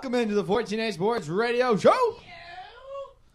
Welcome into the 14ASports radio show.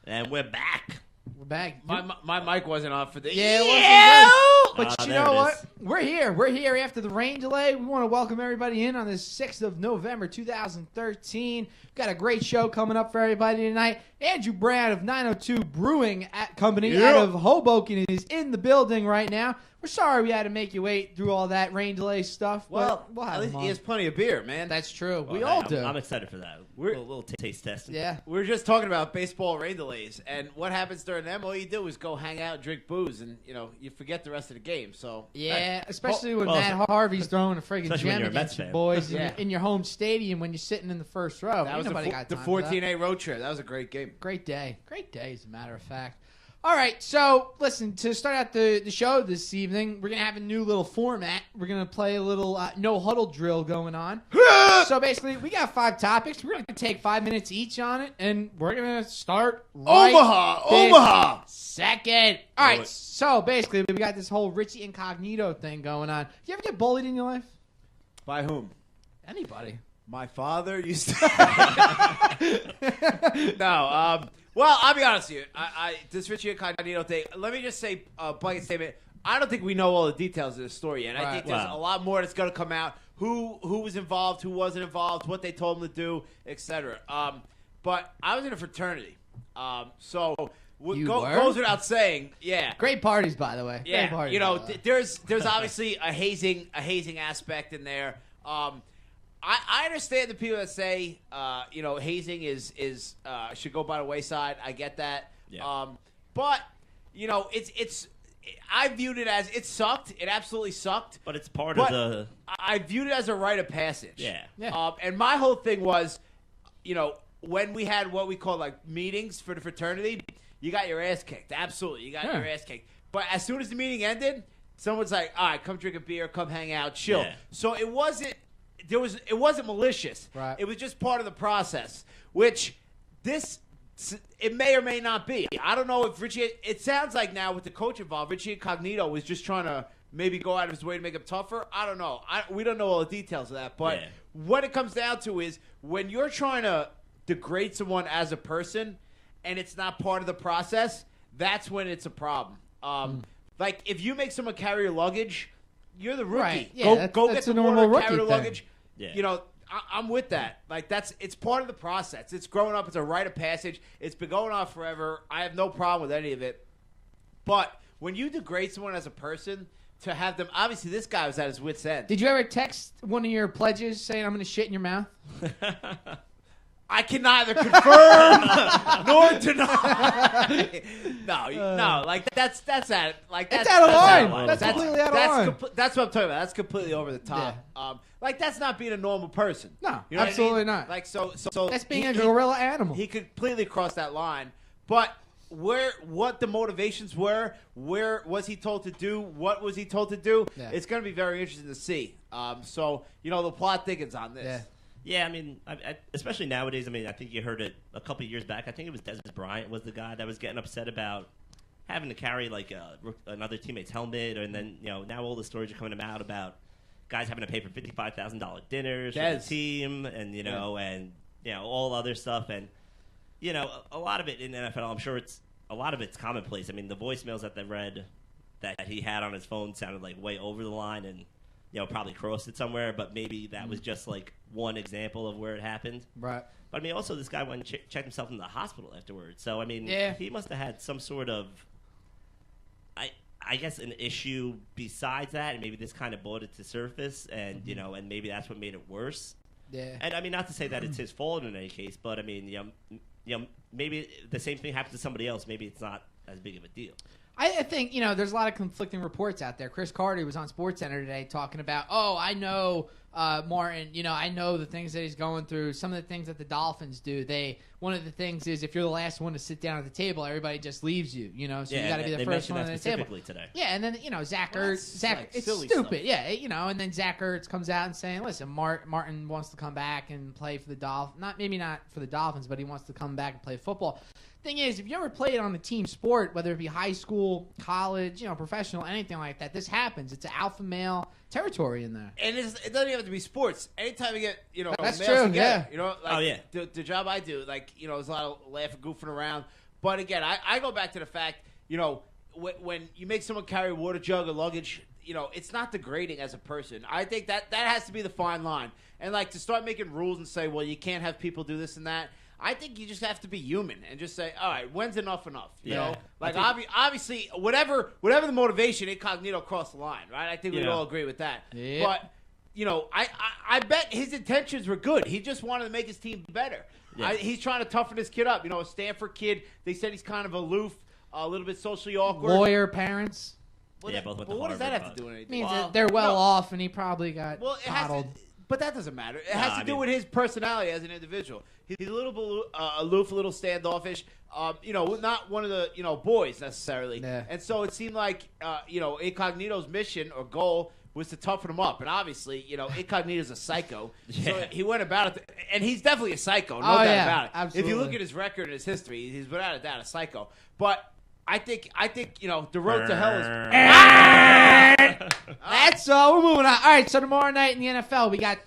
And we're back. We're back. My mic wasn't off for the it wasn't good. But you know what? Is. We're here. We're here after the rain delay. We want to welcome everybody in on this 6th of November, 2013. We've got a great show coming up for everybody tonight. Andrew Brown of 902 Brewing Company out of Hoboken is in the building right now. We're sorry we had to make you wait through all that rain delay stuff. Well, we'll have at least him he on. has plenty of beer, man. That's true. Well, We all do. I'm excited for that. A little taste testing. Yeah. We were just talking about baseball rain delays, and what happens during them? All you do is go hang out, drink booze, and you forget the rest of the game. So Yeah, especially when Matt Harvey's throwing a friggin' especially when gem you're a Mets against your fan. boys Yeah. in your home stadium when you're sitting in the first row. that was Nobody the got time for that. 14A road trip. That was a great game. Great day. Great day, as a matter of fact. All right, so listen, to start out the show this evening, we're going to have a new little format. We're going to play a little no-huddle drill going on. So basically, we got 5 topics. We're going to take 5 minutes each on it, and we're going to start Omaha! Second. All right, so basically, we got this whole Richie Incognito thing going on. You ever get bullied in your life? By whom? Anybody. My father used to. No. Well, I'll be honest with you. This Richie Incognito thing, let me just say a blanket statement. I don't think we know all the details of this story yet. I think there's a lot more that's going to come out. Who was involved, who wasn't involved, what they told him to do, etc. But I was in a fraternity. So goes without saying, yeah. Great parties, by the way. Yeah, Great parties, there's obviously a hazing aspect in there. I understand the people that say, hazing is should go by the wayside. I get that. Yeah. But it's I viewed it as it sucked. It absolutely sucked. But it's part of the. I viewed it as a rite of passage. Yeah. And my whole thing was, when we had what we call like meetings for the fraternity, you got your ass kicked. Absolutely, you got your ass kicked. But as soon as the meeting ended, someone's like, "All right, come drink a beer, come hang out, chill." Yeah. So it wasn't. It wasn't malicious. Right. It was just part of the process, which it may or may not be. I don't know if Richie. It sounds like now with the coach involved, Richie Incognito was just trying to maybe go out of his way to make him tougher. I don't know. We don't know all the details of that. But what it comes down to is when you're trying to degrade someone as a person and it's not part of the process, that's when it's a problem. Like if you make someone carry your luggage, you're the rookie. Right. Yeah, Go that's get a the normal water, carry rookie the thing. luggage. Yeah. I'm with that. Like it's part of the process. It's growing up. It's a rite of passage. It's been going on forever. I have no problem with any of it. But when you degrade someone as a person, to have them, obviously this guy was at his wit's end. Did you ever text one of your pledges saying, "I'm going to shit in your mouth"? I can neither confirm nor deny. No, like that's at it. Like It's that's out of that's line. That's completely out of line. That's what I'm talking about. That's completely over the top. Yeah. Like that's not being a normal person. No, You know what I absolutely mean? not. Like so That's being a gorilla animal. He completely crossed that line. But what the motivations were, where was he told to do, what was he told to do? Yeah. It's going to be very interesting to see. So the plot thickens on this. Yeah. Yeah, I mean, especially nowadays. I mean, I think you heard it a couple of years back. I think it was Des Bryant was the guy that was getting upset about having to carry like another teammate's helmet, and then now all the stories are coming out about guys having to pay for $55,000 dinners for the team, and and all other stuff, and a lot of it in the NFL. I'm sure a lot of it's commonplace. I mean, the voicemails that they read that he had on his phone sounded like way over the line, and probably crossed it somewhere, but maybe that was just like one example of where it happened. Right. But I mean, also this guy went and checked himself in the hospital afterwards. So I mean, he must have had some sort of, I guess, an issue besides that, and maybe this kind of brought it to surface, and and maybe that's what made it worse. Yeah. And I mean, not to say that it's his fault in any case, but I mean, maybe the same thing happens to somebody else. Maybe it's not as big of a deal. I think, there's a lot of conflicting reports out there. Chris Carter was on SportsCenter today talking about, I know Martin, I know the things that he's going through, some of the things that the Dolphins do. One of the things is if you're the last one to sit down at the table, everybody just leaves you, so you got to be the first one at the table. Today. Yeah, and then, Zach Ertz, it's stupid. Stuff. Yeah, and then Zach Ertz comes out and saying, listen, Martin wants to come back and play for the Dolphins. Maybe not for the Dolphins, but he wants to come back and play football. thing is, if you ever played on a team sport, whether it be high school, college, professional, anything like that, this happens. It's an alpha male territory in there. And it doesn't even have to be sports. Anytime you get, That's males true, together, yeah. The job I do, there's a lot of laughing, goofing around. But again, I go back to the fact, when you make someone carry a water jug or luggage, it's not degrading as a person. I think that has to be the fine line. And to start making rules and say, well, you can't have people do this and that. I think you just have to be human and just say, all right, when's enough? You know? Obviously, whatever the motivation, Incognito crossed the line, right? I think we'd all agree with that. Yep. But, I bet his intentions were good. He just wanted to make his team better. Yeah. He's trying to toughen his kid up. A Stanford kid, they said he's kind of aloof, a little bit socially awkward. Lawyer parents. What Harvard, does that have to do with anything? Means that they're well off, and he probably got coddled. But that doesn't matter. It has to do with his personality as an individual. He's a little bit aloof, a little standoffish. Not one of the boys necessarily. Yeah. And so it seemed like Incognito's mission or goal was to toughen him up. And obviously, Incognito's a psycho. Yeah. So he went about it. And he's definitely a psycho, no doubt about it. Absolutely. If you look at his record and his history, he's without a doubt a psycho. But I think the road to hell is. That's we're moving on. All right, so tomorrow night in the NFL, we got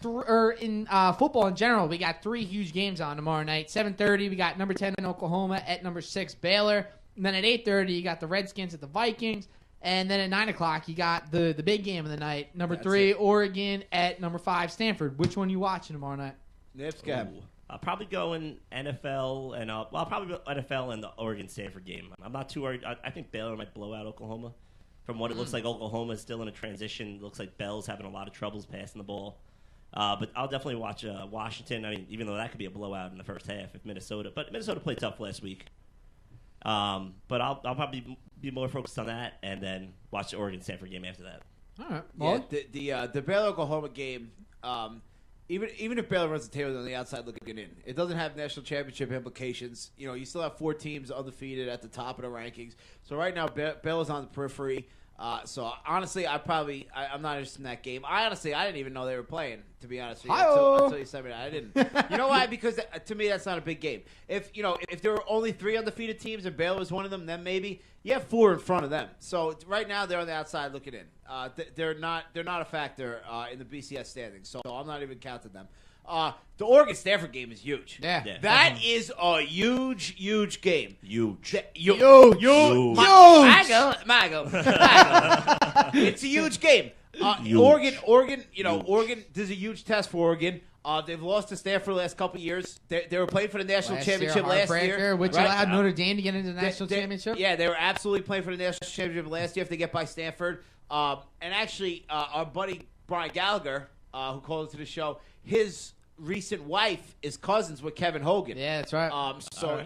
in football in general, we got 3 huge games on tomorrow night. 7:30, we got number 10 in Oklahoma at number 6 Baylor, and then at 8:30, you got the Redskins at the Vikings, and then at 9 o'clock, you got the big game of the night, number 3 Oregon at number 5 Stanford. Which one you watching tomorrow night? Nips, Gab. I'll probably go in NFL, and I'll probably go NFL and the Oregon-Stanford game. I'm not too worried. I think Baylor might blow out Oklahoma. From what it looks like, Oklahoma is still in a transition. It looks like Bell's having a lot of troubles passing the ball. But I'll definitely watch Washington. I mean, even though that could be a blowout in the first half if Minnesota. But Minnesota played tough last week. But I'll probably be more focused on that and then watch the Oregon-Stanford game after that. All right. Yeah, Well, the Baylor-Oklahoma game, even if Baylor runs the table on the outside looking in, it doesn't have national championship implications. You still have 4 teams undefeated at the top of the rankings. So right now, Baylor's on the periphery. So honestly, I'm not interested in that game. I didn't even know they were playing, to be honest with you, until you said me that. I didn't. You know why? Because to me, that's not a big game. If there were only 3 undefeated teams and Baylor was one of them, then maybe you have 4 in front of them. So right now, they're on the outside looking in. They're not a factor in the BCS standings. So I'm not even counting them. The Oregon-Stanford game is huge. Yeah. That is a huge, huge game. Huge. Huge. Mago. It's a huge game. Huge. Oregon, there's a huge test for Oregon. They've lost to Stanford the last couple of years. They were playing for the national championship last year. Which allowed Notre Dame to get into the national championship. Yeah, they were absolutely playing for the national championship last year if they get by Stanford. And actually, our buddy Brian Gallagher, who called into the show, his recent wife is cousins with Kevin Hogan. Yeah, that's right.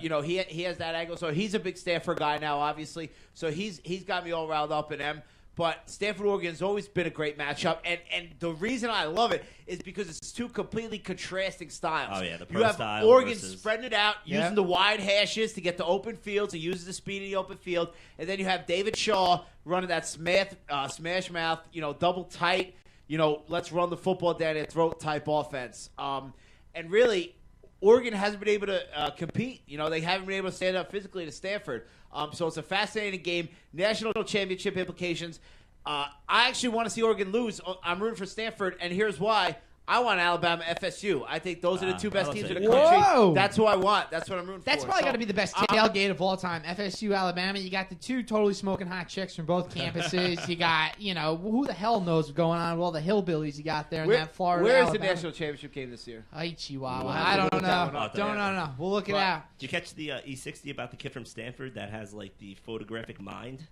He has that angle. So he's a big Stanford guy now, obviously. So he's got me all riled up in them. But Stanford Oregon's always been a great matchup, and the reason I love it is because it's 2 completely contrasting styles. Oh yeah, the pro you have style Oregon versus... spreading it out, using the wide hashes to get to open fields, and uses the speed of the open field, and then you have David Shaw running that smash mouth, double tight. Let's run the football down their throat type offense. And really, Oregon hasn't been able to compete. They haven't been able to stand up physically to Stanford. So it's a fascinating game. National championship implications. I actually want to see Oregon lose. I'm rooting for Stanford, and here's why. I want Alabama, FSU. I think those are the 2 best teams in the country. Whoa. That's who I want. That's what I'm rooting for. That's probably got to be the best tailgate of all time. FSU, Alabama. You got the 2 totally smoking hot chicks from both campuses. You got, who the hell knows what's going on with all the hillbillies you got there in that Florida. Where is Alabama. the national championship game this year? Ay, Chihuahua. I don't know. Don't know. We'll look it out. Did you catch the E60 about the kid from Stanford that has like the photographic mind?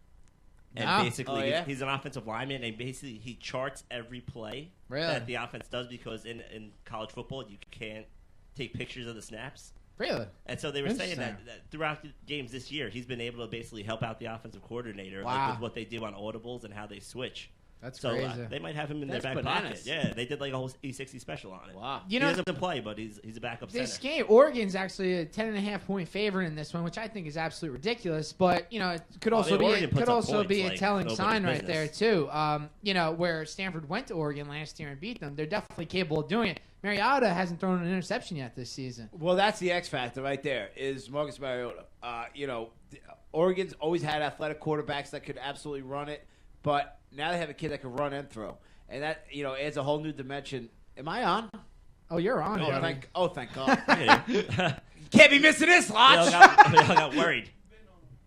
And No. basically, he's an offensive lineman, and basically he charts every play that the offense does because in college football you can't take pictures of the snaps. Really? And so they were saying that throughout the games this year, he's been able to basically help out the offensive coordinator with what they do on audibles and how they switch. That's so crazy. They might have him in That's their back bananas. pocket. Yeah, they did like a whole E60 special on it. Wow. He doesn't play, but he's a backup This center. game, Oregon's actually a 10.5 point favorite in this one, which I think is absolutely ridiculous. But it could also be a telling sign right there too. Where Stanford went to Oregon last year and beat them, they're definitely capable of doing it. Mariota hasn't thrown an interception yet this season. Well, that's the X factor right there. Is Marcus Mariota? Oregon's always had athletic quarterbacks that could absolutely run it, but now they have a kid that can run and throw, and that adds a whole new dimension. Am I on? Oh, you're on. Thank God. Can't be missing this, Lodge. We all got worried.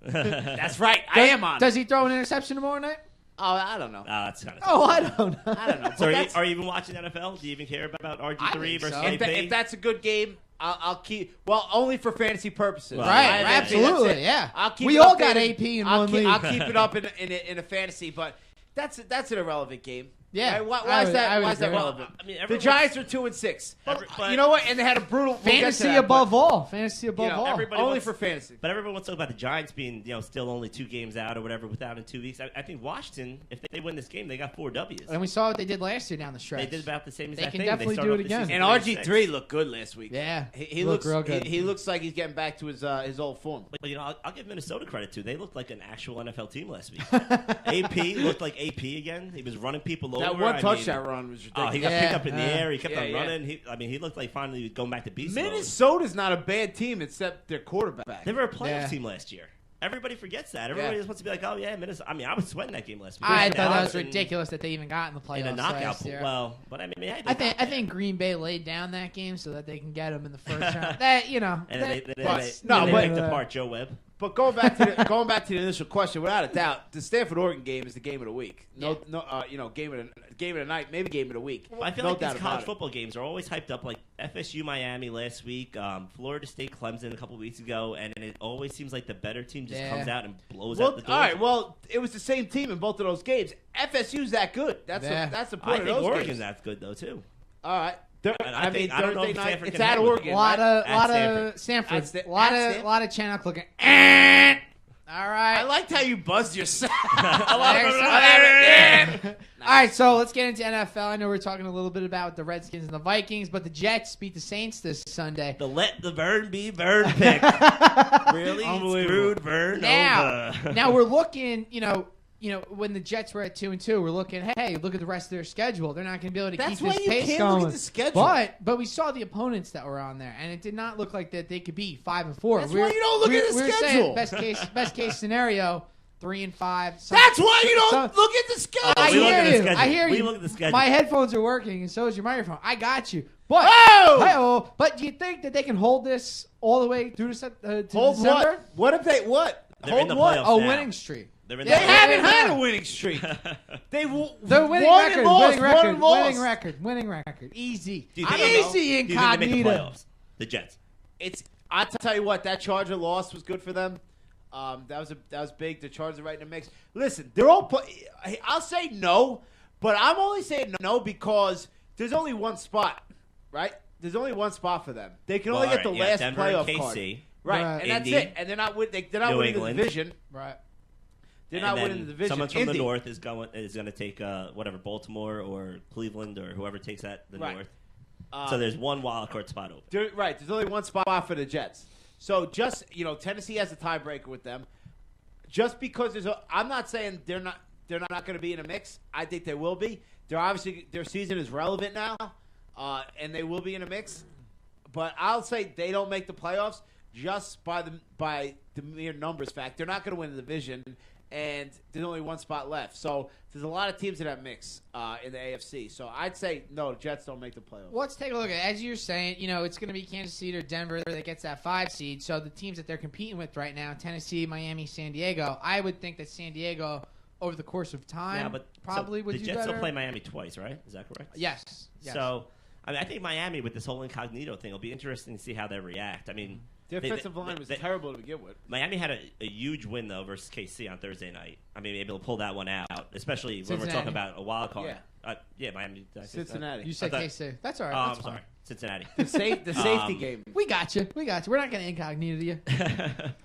That's right. I am on. Does he throw an interception tomorrow night? Oh, I don't know. That's kind of. Oh, I don't know. I don't know. So are you even watching NFL? Do you even care about RG3 versus AP? If that's a good game, I'll keep. Well, only for fantasy purposes. Well, Right, yeah, absolutely, yeah. I'll keep. We it all updated. got AP in one league. I'll keep it up in a fantasy, but that's an irrelevant game. Yeah, Right? Why I is would that agree. relevant? I mean, The Giants are 2-6. but- You know what? And they had a brutal Fantasy we'll get to that, above all. Fantasy above but, all. everybody only wants- for fantasy. But everyone wants to talk about the Giants being, still only 2 games out or whatever, without in 2 weeks. I think Washington, if they win this game, they got 4 W's. And we saw what they did last year down the They stretch. did about the same exact can thing. definitely started do off it the again. season And 3-6. RG3 looked good last week. Yeah, He looked looks real good. He looks like he's getting back to his old form. But I'll give Minnesota credit too. They looked like an actual NFL team last week. AP looked like AP again. He was running people over. That one touchdown run was Oh, ridiculous. he got picked up in the air. He kept Yeah, on yeah. running. He looked like finally going back to beast mode. Minnesota's not a bad team except their quarterback. They were a playoff Yeah. team last year. Everybody forgets that. Everybody just wants to be like, oh yeah, Minnesota. I mean, I was sweating that game last week. I thought that was in- ridiculous that they even got in the playoffs in a knockout last pool. year. Well, but I mean, hey, I think Green Bay laid down that game so that they can get him in the first round. That And then they but- picked apart Joe Webb. But going back to the initial question, without a doubt, the Stanford Oregon game is the game of the week. Game of the night, maybe game of the week. I feel No like these doubt about college it. football games are always hyped up, like FSU Miami last week, Florida State Clemson a couple weeks ago, and it always seems like the better team just comes out and blows out the door. All right, well, it was the same team in both of those games. FSU's that good. That's the I point of think those Oregon's games. that's good though too. All right. And I think- I don't know Thursday if night, Stanford it's can at handle it. Oregon. lot right? of Stanford, At lot of Channel looking. All right. I liked how you buzzed yourself. All right, so let's get into NFL. I know we're talking a little bit about the Redskins and the Vikings, but the Jets beat the Saints this Sunday. The let the Vern be Vern pick. Really screwed Vern over. Now we're looking, when the Jets were at 2-2, we're looking, hey, look at the rest of their schedule. They're not going to be able to That's keep why this you pace can't going. look at the schedule. But we saw the opponents that were on there, and it did not look like that they could be 5-4. That's why you don't look at the we're schedule. Saying best case scenario, 3-5. That's why you don't look at the schedule. I we look at the hear you. schedule. I hear We you. look at the schedule. My headphones are working, and so is your microphone. I got you. But but do you think that they can hold this all the way through to Hold December? what? What if they what? They're in the Hold what? playoffs A now. winning streak. They're in They the haven't Yeah. had a winning streak. They've The winning won record, and lost, winning record, won and lost. winning record. Easy. Do you think Easy Do you think they make the Incognito. playoffs? The Jets. I tell you what, that Charger loss was good for them. That was big. The Chargers are right in the mix. Listen, they're all. I'll say no, but I'm only saying no because there's only one spot, right? There's only one spot for them. They can only get the last Denver playoff and card, KC. right? Right. And that's Indy. it. And they're not winning the England. division. Right. They're And not then winning the division. Someone from Indy. the north is going to take whatever Baltimore or Cleveland or whoever takes the Right. north. So there's one wild card spot open. Right. There's only one spot for the Jets. So just Tennessee has a tiebreaker with them. Just because I'm not saying they're not going to be in a mix. I think they will be. They're obviously their season is relevant now, and they will be in a mix. But I'll say they don't make the playoffs just by the mere numbers fact. They're not going to win the division, and there's only one spot left. So there's a lot of teams in that mix in the AFC. So I'd say no, the Jets don't make the playoffs. Well, let's take a look at it. As you're saying, it's going to be Kansas City or Denver that gets that 5 seed. So the teams that they're competing with right now, Tennessee, Miami, San Diego, I would think that San Diego, over the course of time, probably would the do Jets better. will play Miami twice, right? Is that correct? Yes. So, I think Miami with this whole Incognito thing will be interesting to see how they react. I mean, The offensive line was terrible to begin with. Miami had a huge win though versus KC on Thursday night. I mean, able to pull that one out, especially when we're Cincinnati. talking about a wild card. Miami. Did I say Cincinnati. You said I thought- KC. That's all right. Oh, That's I'm fine. sorry, Cincinnati. The safety game. We got you. We're not going to incognito you.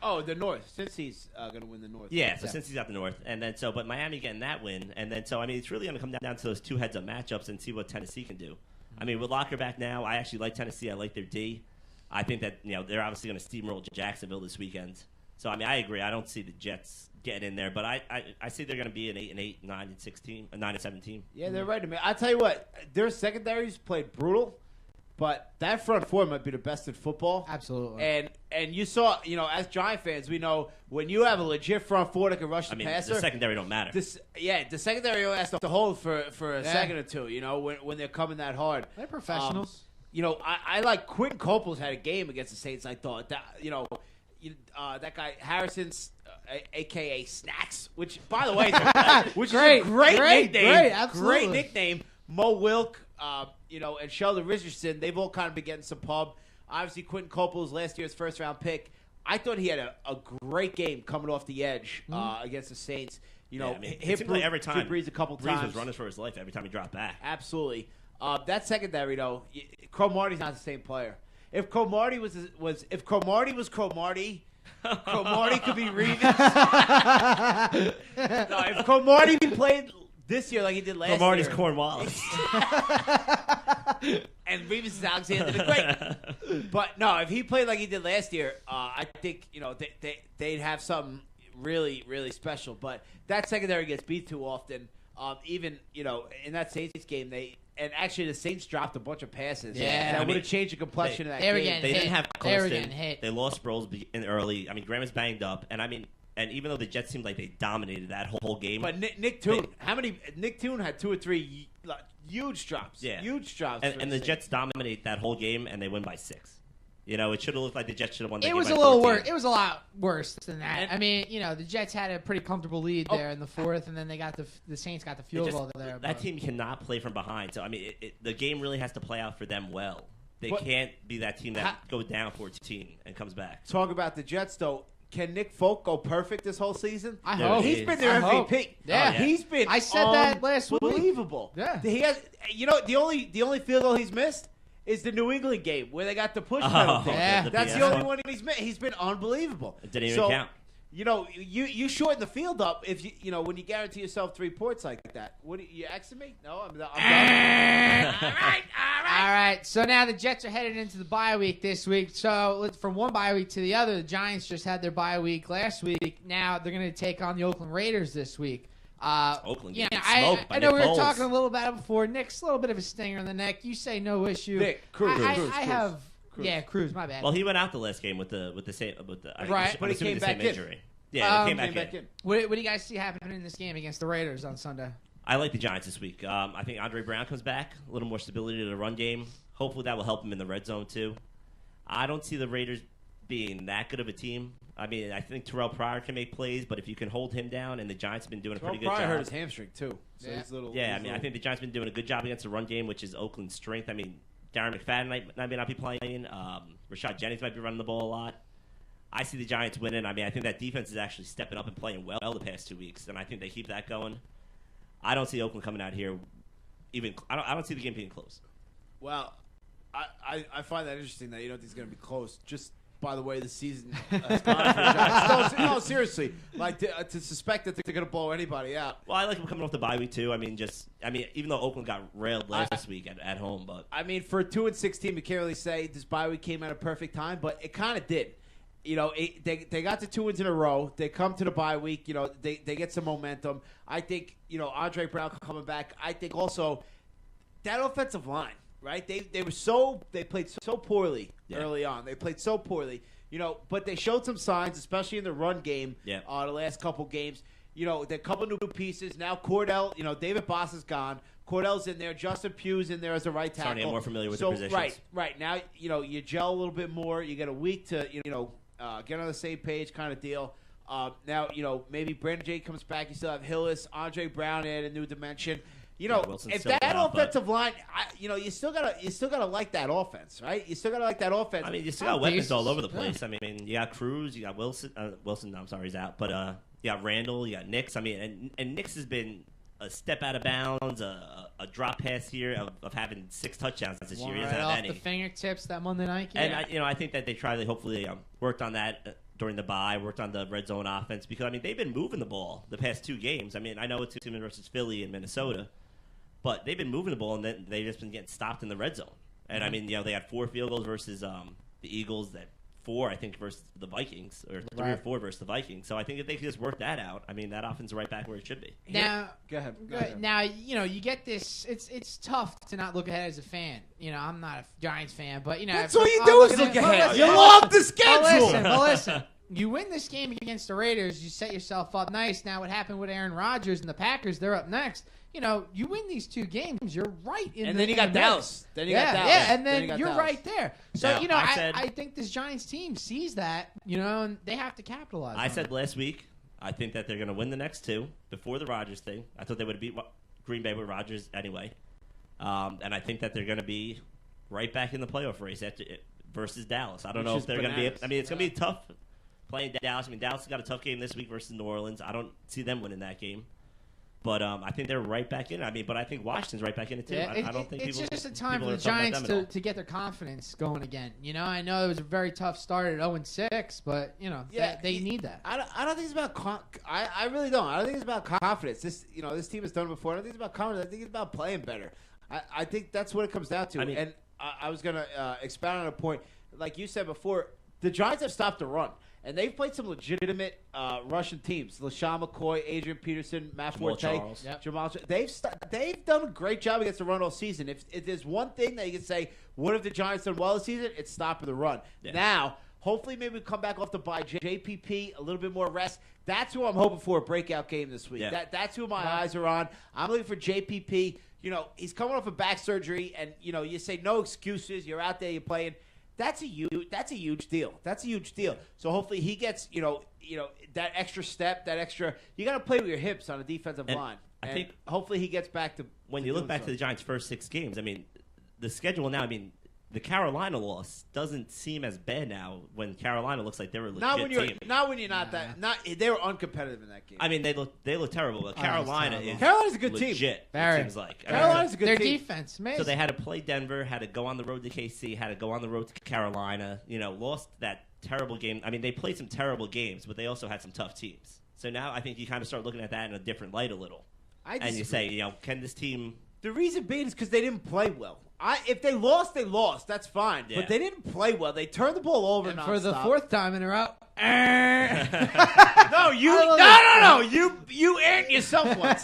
Oh, the North. Cincy's going to win the North. Yeah, so since he's out the north, and then but Miami getting that win, and then I mean, it's really going to come down to those two heads-up matchups and see what Tennessee can do. I mean, with Locker back now, I actually like Tennessee. I like their D. I think that they're obviously going to steamroll Jacksonville this weekend. So I mean, I agree. I don't see the Jets getting in there, but I see they're going to be an 8-8, 9-6 team, a 9-7 team. Yeah, they're right to me. I tell you what, their secondaries played brutal, but that front four might be the best in football. Absolutely. And you saw, as Giant fans, we know when you have a legit front four that can rush the passer. The secondary don't matter. The secondary has to hold for a second or two, when they're coming that hard. They're professionals. I like Quentin Coples had a game against the Saints. I thought that, that guy Harrison's, a.k.a. Snacks, which, by the way, which is a great nickname. Absolutely. Great nickname. Mo Wilk, and Sheldon Richardson, they've all kind of been getting some pub. Obviously, Quentin Coples, last year's first-round pick. I thought he had a great game coming off the edge against the Saints. It seemed like every time Breeze a couple Breeze times. was running for his life every time he dropped back. Absolutely. That secondary, though, Cromartie's not the same player. If Cromartie was Cromartie, Cromartie could be Reeves. No, if Cromartie played this year like he did last Cromartie's year. Cornwallis. And Reeves is Alexander the Great. But no, if he played like he did last year, I think they'd have something really, really special. But that secondary gets beat too often. Even in that Saints game, the Saints dropped a bunch of passes. Yeah, that would have changed the complexion of that they were game. getting They didn't have They were Colston. getting hit. They lost Sproles in early. Graham is banged up, and even though the Jets seemed like they dominated that whole game, But Nick Toon, Nick Toon had 2 or 3 huge drops. Yeah. Huge drops. and the Jets dominate that whole game, and they win by 6. It should have looked like the Jets should have won. That It game was by a little 14. worse. It was a lot worse than that. And- the Jets had a pretty comfortable lead there in the fourth, and then they got the Saints got the field goal there. That team cannot play from behind. So the game really has to play out for them well. They But- can't be that team that goes down 14 and comes back. Talk about the Jets, though. Can Nick Folk go perfect this whole season? I There hope. it He's is. been their I hope. MVP. Yeah. He's been. I said that last week. Unbelievable. Yeah. He has. The only field goal he's missed is the New England game where they got the push penalty. Yeah. That's the only one he's missed. He's been unbelievable. It didn't even count. You shorten the field up if when you guarantee yourself 3 points like that. What you asking me? No, I'm done. All right. So now the Jets are headed into the bye week this week. So from one bye week to the other, the Giants just had their bye week last week. Now they're going to take on the Oakland Raiders this week. Oakland Yeah, getting I smoked by know Nick we were Foles. talking a little about it before. Nick's a little bit of a stinger in the neck. You say no issue. Nick, Cruz. I Cruz. have. Cruz. Yeah, Cruz. My bad. Well, he went out the last game with the same Right. But he came the same back in. injury. Yeah, he Came came back in. in. What do you guys see happening in this game against the Raiders on Sunday? I like the Giants this week. I think Andre Brown comes back, a little more stability to the run game. Hopefully that will help him in the red zone too. I don't see the Raiders being that good of a team. I think Terrell Pryor can make plays, but if you can hold him down, and the Giants have been doing a pretty good Probably job. hurt his hamstring too. So Yeah. he's a little. Yeah, I think the Giants have been doing a good job against the run game, which is Oakland's strength. Darren McFadden may not be playing. Rashad Jennings might be running the ball a lot. I see the Giants winning. I think that defense is actually stepping up and playing well the past 2 weeks, and I think they keep that going. I don't see Oakland coming out here. I don't see the game being close. Well, I find that interesting that you don't think it's going to be close. Just by the way the season has gone for the Giants. No, seriously. Like to suspect that they're going to blow anybody out. Well, I like them coming off the bye week too. Even though Oakland got railed last week at home, but For a 2-6 team, you can't really say this bye week came at a perfect time, but it kind of did. They got the 2 wins in a row. They come to the bye week. They get some momentum. I think Andre Brown coming back. I think also that offensive line, right? They played so poorly early on. They played so poorly, but they showed some signs, especially in the run game. Yeah. The last couple games. A couple new pieces. Now Cordell, David Boss is gone. Cordell's in there. Justin Pugh's in there as a right tackle. Starting to get more familiar with the positions. Right. Now, you gel a little bit more. You get a week to, get on the same page kind of deal. Now, maybe Brandon Jay comes back. You still have Hillis. Andre Brown add a new dimension. Wilson's If still that out, but- offensive line, you still gotta like that offense, right? You still gotta like that offense. you still got weapons Beasts. all over the place. You got Cruz, you got Wilson. Wilson, I'm sorry, he's out. But you got Randall, you got Nix. And Nix has been a step out of bounds, a drop pass here of having 6 touchdowns this year. He doesn't Right have off any. the fingertips that Monday night game. And I think that they hopefully worked on that during the bye, worked on the red zone offense because they've been moving the ball the past 2 games. I know it's Timon versus Philly and Minnesota, but they've been moving the ball and then they've just been getting stopped in the red zone. And they had 4 field goals versus the Eagles that 4, I think, versus the Vikings, or 3 or 4 versus the Vikings. So I think if they could just work that out, I mean, that offense is right back where it should be. Now, Go ahead. Now, you get this. It's tough to not look ahead as a fan. I'm not a Giants fan, but that's all you do is look ahead. You love the schedule. But listen. You win this game against the Raiders, you set yourself up nice. Now, what happened with Aaron Rodgers and the Packers? They're up next. You win these 2 games, you're right in. And then you got Dallas. And then you're Dallas. right there. So Now, I think this Giants team sees that, and they have to capitalize. I said last week, I think that they're going to win the next 2 before the Rodgers thing. I thought they would have beat Green Bay with Rodgers anyway, and I think that they're going to be right back in the playoff race versus Dallas. I don't know if they're going to be. I mean, it's going to be tough playing Dallas. I mean, Dallas has got a tough game this week versus New Orleans. I don't see them winning that game. But I think they're right back in. I mean, but I think Washington's right back in it too. Yeah, I don't think it's people. It's just a time for are the talking Giants about to get their confidence going again. I know it was a very tough start at 0-6, but they need that. I don't think it's about. I really don't. I don't think it's about confidence. This team has done it before. I don't think it's about confidence. I think it's about playing better. I think that's what it comes down to. And I was gonna expound on a point, like you said before. The Giants have stopped the run. And they've played some legitimate Russian teams: LaShawn McCoy, Adrian Peterson, Matt Forte, Jamal. They've done a great job against the run all season. If there's one thing that you can say, what have the Giants done well this season? It's stopping the run. Yeah. Now, hopefully, maybe we come back off the bye. JPP, a little bit more rest. That's who I'm hoping for a breakout game this week. Yeah. That's who my eyes are on. I'm looking for JPP. He's coming off a back surgery, and you say no excuses. You're out there, you're playing. That's a huge deal. That's a huge deal. So hopefully he gets that extra step, that extra. You got to play with your hips on a defensive line. I think hopefully he gets back to. When you look back to the Giants' first 6 games, I mean, the schedule now. I mean, the Carolina loss doesn't seem as bad now. When Carolina looks like they're a legit team. Not when you're not that. Not they were uncompetitive in that game. I mean, they look terrible. But Carolina's a good legit, team. It seems like Carolina's a good team. Their team. defense, amazing. So they had to play Denver, had to go on the road to KC, had to go on the road to Carolina. Lost that terrible game. I mean, they played some terrible games, but they also had some tough teams. So now I think you kind of start looking at that in a different light a little. And you say, can this team? The reason being is because they didn't play well. If they lost, they lost. That's fine. Yeah. But they didn't play well. They turned the ball over and for the 4th time in a row. No, you earned yourself once.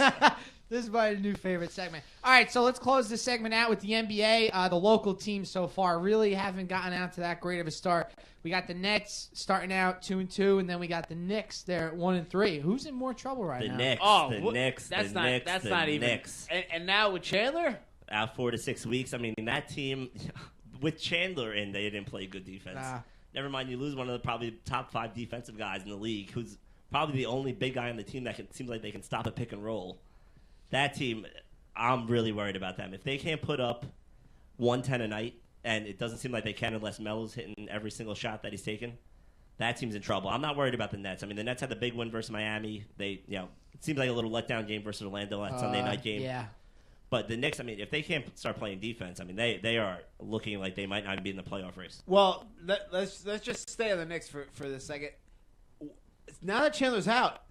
This is my new favorite segment. All right, so let's close this segment out with the NBA. The local teams so far really haven't gotten out to that great of a start. We got the Nets starting out 2-2, and then we got the Knicks there at 1-3. Who's in more trouble right now? The Knicks. That's not even. Knicks. And now with Chandler out 4 to 6 weeks. I mean, that team with Chandler in, they didn't play good defense. Never mind, you lose one of the probably top 5 defensive guys in the league, who's probably the only big guy on the team that seems like they can stop a pick and roll. That team, I'm really worried about them. If they can't put up 110 a night, and it doesn't seem like they can unless Melo's hitting every single shot that he's taken, that team's in trouble. I'm not worried about the Nets. I mean, the Nets had the big win versus Miami. It seems like a little letdown game versus Orlando, that Sunday night game. Yeah. But the Knicks, I mean, if they can't start playing defense, I mean, they are looking like they might not be in the playoff race. Well, let's just stay on the Knicks for this second. Now that Chandler's out,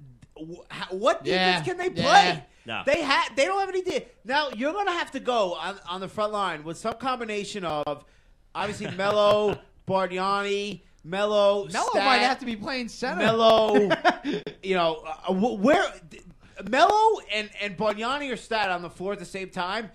what defense can they play? No. They don't have any defense. Now you're going to have to go on the front line with some combination of obviously Melo, Bargnani, Melo might have to be playing center. Melo, where Melo and Bargnani are stat on the floor at the same time.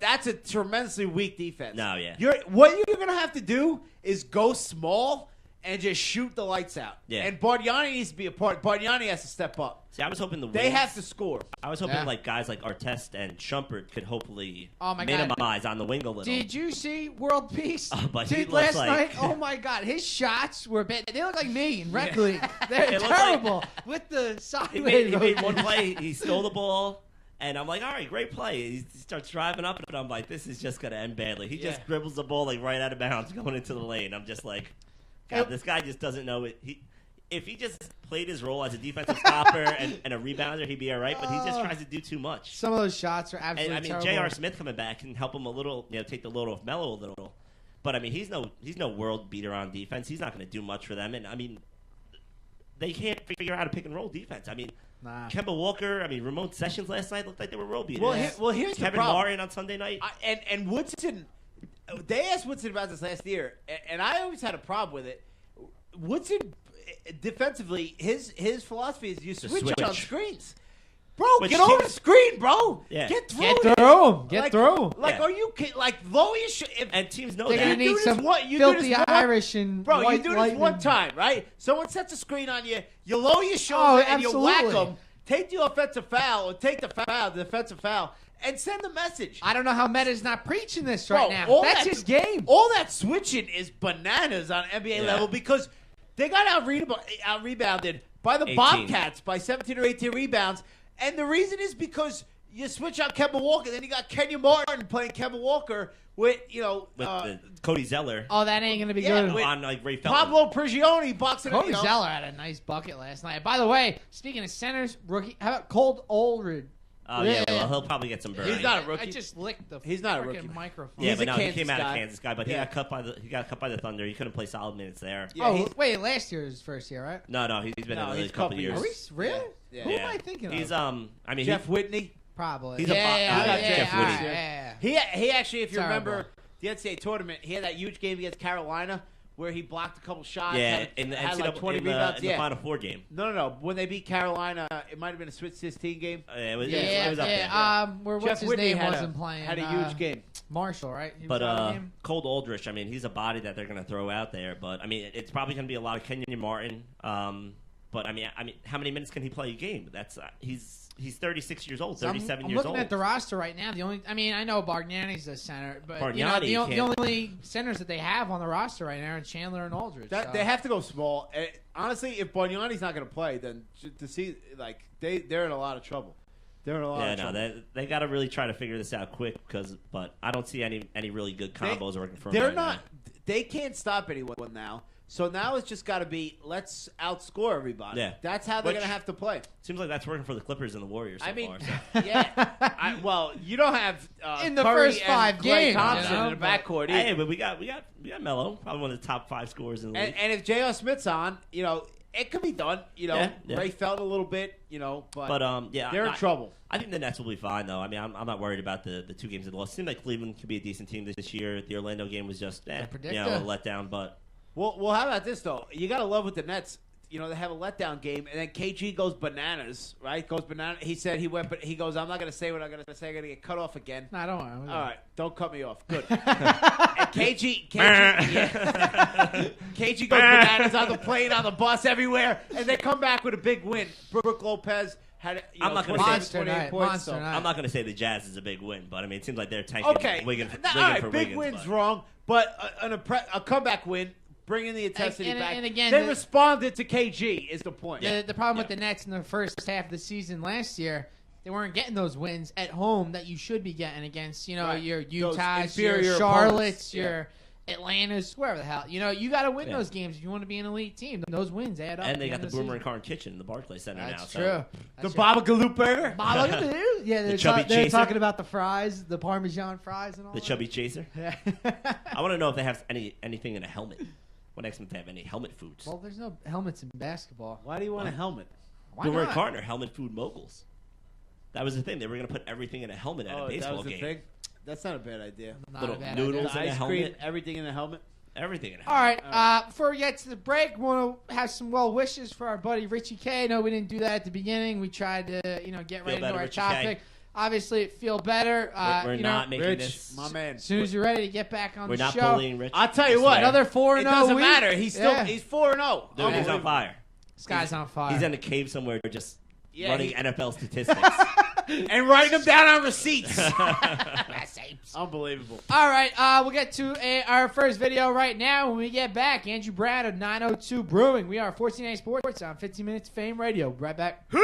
That's a tremendously weak defense. No, yeah. What you're going to have to do is go small and just shoot the lights out. Yeah. And Bargnani needs to be a part. Bargnani has to step up. See, I was hoping they have to score. I was hoping guys like Artest and Shumpert could hopefully God. minimize on the wing a little. Did you see World Peace? But Dude, last night, oh my God, his shots were bad. They look like me in rec league. They're terrible with the sideways. He made one play. He stole the ball. And I'm like, all right, great play. He starts driving up, and I'm like, this is just going to end badly. He just dribbles the ball like right out of bounds going into the lane. I'm just like, God, this guy just doesn't know it. If he just played his role as a defensive stopper and a rebounder, he'd be all right. But he just tries to do too much. Some of those shots are absolutely terrible. I mean, J.R. Smith coming back can help him a little, take the load off Melo a little. But I mean, he's no world beater on defense. He's not going to do much for them. And I mean, they can't figure out how to pick and roll defense. I mean, Kemba Walker. I mean, Ramon Sessions last night looked like they were roll beaters. Well, here's Kevin the problem. Martin on Sunday night. And Woodson. they asked Woodson about this last year, and I always had a problem with it. Woodson, defensively, his philosophy is you switch on screens. Bro, get over the screen, bro. Yeah. Get through Get it. through him. Get through him. Like, are you kidding? Like, lower your and teams know They're that. going to need some filthy Irish and Bro, white you do this lightning. one time, right? Someone sets a screen on you, you lower your shoulder, and you whack them. Take the offensive foul, or take the defensive foul, and send the message. I don't know how Meta's not preaching this right now. That's his game. All that switching is bananas on NBA level because they got out-rebounded by the 18. Bobcats by 17 or 18 rebounds. And the reason is because you switch out Kemba Walker, then you got Kenya Martin playing Kemba Walker with Cody Zeller. Oh, that ain't going to be Yeah, good. On like Ray Felton. Pablo Prigioni boxing. Cody Zeller had a nice bucket last night. By the way, speaking of centers, rookie, how about Colt Aldridge? Oh, yeah, well, he'll probably get some burn. He's not a rookie. I just licked the He's not a frickin' rookie. microphone. Yeah, He's but a no, he Kansas came out guy. of Kansas guy, but he got cut by the Thunder. He couldn't play solid minutes there. Yeah, wait, last year was his first year, right? No, he's been in the league a couple years. Are we really? Yeah. Who am I thinking He's of? I mean, Jeff Whitney. Probably. He's a Jeff Whitney. yeah. He actually, if you Terrible. remember the NCAA tournament, he had that huge game against Carolina where he blocked a couple shots. Yeah, in the had like 20 in rebounds. the Final Four game. No. When they beat Carolina, it might have been a Sweet 16 game. It was up there. Where Jeff what's his Whitney name wasn't playing. had a huge game. Marshall, right? He was out of the But game? Cold Aldrich, I mean, he's a body that they're going to throw out there. But I mean, it's probably going to be a lot of Kenyon Martin. But I mean, how many minutes can he play a game? That's he's 36 years old, 37 I'm years old. looking at the roster right now. I know Bargnani's a center, but Bargnani the only centers that they have on the roster right now are Chandler and Aldridge. They have to go small. Honestly, if Bargnani's not going to play, then to see they're in a lot of trouble. They're in a lot of trouble. They got to really try to figure this out quick but I don't see any really good combos working for them. They're right not. now. They can't stop anyone now. So now it's just got to be let's outscore everybody. Yeah. That's how they're going to have to play. Seems like that's working for the Clippers and the Warriors so far. So. Yeah. Well, you don't have in the Curry first and 5 Klay games Thompson in the backcourt. Hey, but we got Melo, probably one of the top 5 scorers in the league. And if J.R. Smith's on, it could be done. Yeah. Ray Felton a little bit. But they're in trouble. I think the Nets will be fine though. I mean, I'm not worried about the 2 games they lost. It seemed like Cleveland could be a decent team this year. The Orlando game was just a letdown, but. Well, how about this, though? You got to love with the Nets. They have a letdown game, and then KG goes bananas, right? He said he went, but he goes, I'm not going to say what I'm going to say. I'm going to get cut off again. No, don't worry. All right, don't cut me off. Good. And KG goes bananas on the plane, on the bus, everywhere, and they come back with a big win. Brooke Lopez had I'm not going to say 28 points. I'm not going to say the Jazz is a big win, but I mean, it seems like they're tanking. Okay, Wiggins all right, for big Wiggins, win's wrong, but a comeback win. Bringing the intensity back. And again, they responded to KG is the point. The problem with the Nets in the first half of the season last year, they weren't getting those wins at home that you should be getting against, your Utahs, your Charlottes, your Atlantas, wherever the hell. You got to win those games if you want to be an elite team. Those wins add up. And they got the Boomer and Carn Kitchen in the Barclays Center now. That's true. The Baba Galoot burger? Yeah, they're talking about the fries, the Parmesan fries and all the that. Chubby Chaser. I want to know if they have anything in a helmet. What next if they have any helmet foods? Well, there's no helmets in basketball. Why do you want a helmet? Why Boomer not? Carter, helmet food moguls. That was the thing. They were going to put everything in a helmet at a baseball that was game. The thing? That's not a bad idea. Not Little a bad noodles idea. in a Ice helmet. cream, everything in the helmet. Everything in a All helmet. right. Before we get to the break, we want to have some well wishes for our buddy Richie K. No, we didn't do that at the beginning. We tried to, get right into better, our Richie topic. K. Obviously, feel better. We're not making Rich, this. my man. As soon as you're ready to get back on We're the not show, bullying Rich. I'll tell you what. another 4-0 It doesn't week. matter. He's still Yeah. he's 4-0. Dude, he's on fire. This guy's on fire. He's in a cave somewhere just Yeah, running he- NFL statistics. And writing them down on receipts. Unbelievable. All right, we'll get to our first video right now. When we get back, Andrew Brown of 902 Brewing. We are 14ASports on 15 Minutes of Fame Radio. Right back. Hey!